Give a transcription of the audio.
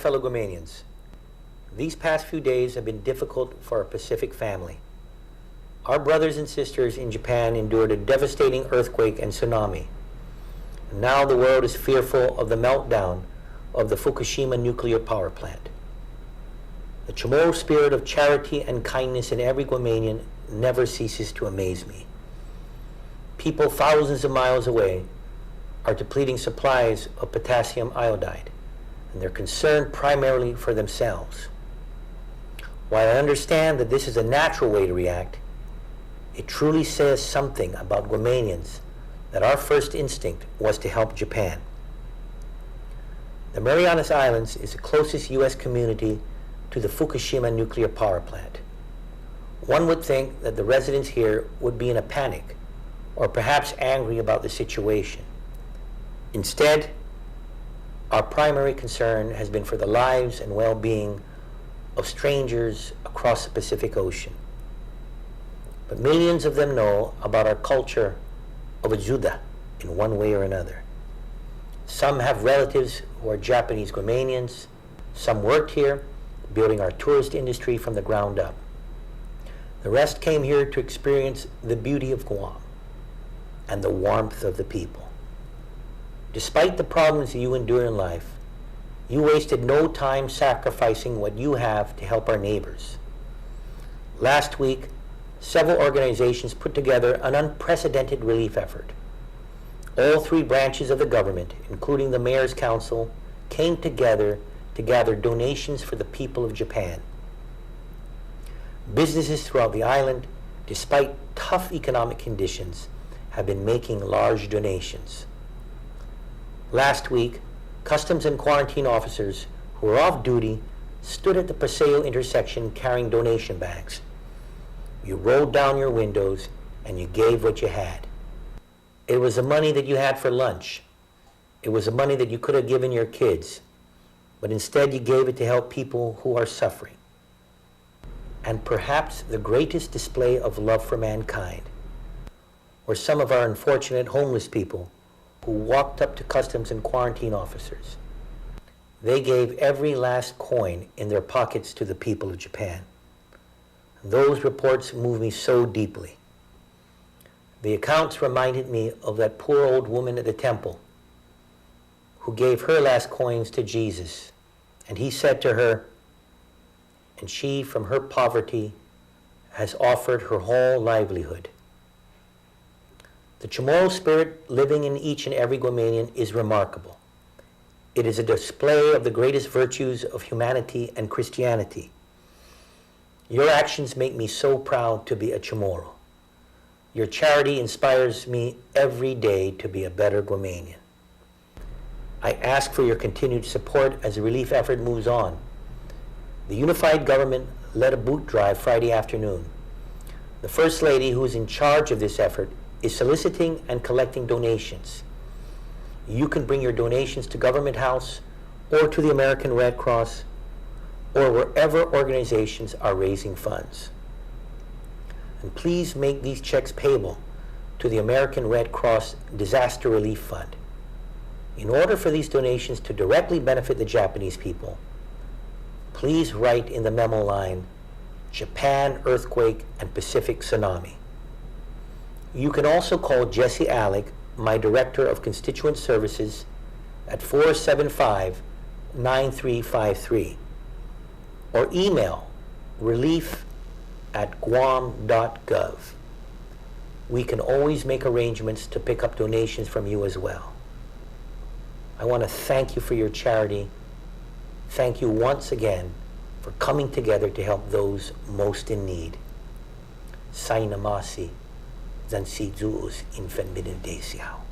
fellow Guamanians. These past few days have been difficult for our Pacific family. Our brothers and sisters in Japan endured a devastating earthquake and tsunami. And now the world is fearful of the meltdown of the Fukushima nuclear power plant. The Chamorro spirit of charity and kindness in every Guamanian never ceases to amaze me. People thousands of miles away are depleting supplies of potassium iodide, and they're concerned primarily for themselves. While I understand that this is a natural way to react, it truly says something about Guamanians that our first instinct was to help Japan. The Marianas Islands is the closest U.S. community to the Fukushima nuclear power plant. One would think that the residents here would be in a panic or perhaps angry about the situation. Instead, our primary concern has been for the lives and well-being of strangers across the Pacific Ocean. But millions of them know about our culture of ajuda in one way or another. Some have relatives who are Japanese Guamanians. Some worked here, building our tourist industry from the ground up. The rest came here to experience the beauty of Guam and the warmth of the people. Despite the problems you endure in life, you wasted no time sacrificing what you have to help our neighbors. Last week, several organizations put together an unprecedented relief effort. All three branches of the government, including the Mayor's Council, came together to gather donations for the people of Japan. Businesses throughout the island, despite tough economic conditions, have been making large donations. Last week, customs and quarantine officers who were off duty stood at the Paseo intersection carrying donation bags. You rolled down your windows and you gave what you had. It was the money that you had for lunch. It was the money that you could have given your kids, but instead you gave it to help people who are suffering. And perhaps the greatest display of love for mankind were some of our unfortunate homeless people who walked up to customs and quarantine officers. They gave every last coin in their pockets to the people of Japan. Those reports moved me so deeply. The accounts reminded me of that poor old woman at the temple who gave her last coins to Jesus, and he said to her, and she from her poverty has offered her whole livelihood. The Chamorro spirit living in each and every Guamanian is remarkable. It is a display of the greatest virtues of humanity and Christianity. Your actions make me so proud to be a Chamorro. Your charity inspires me every day to be a better Guamanian. I ask for your continued support as the relief effort moves on. The unified government led a boot drive Friday afternoon. The First Lady, who is in charge of this effort, is soliciting and collecting donations. You can bring your donations to Government House or to the American Red Cross or wherever organizations are raising funds. And please make these checks payable to the American Red Cross Disaster Relief Fund. In order for these donations to directly benefit the Japanese people, please write in the memo line, Japan Earthquake and Pacific Tsunami. You can also call Jesse Alec, my Director of Constituent Services, at 475-9353, or email relief@guam.gov. We can always make arrangements to pick up donations from you as well. I want to thank you for your charity. Thank you once again for coming together to help those most in need. Sainamasi, Zansi Zuus Infant Benedesiao.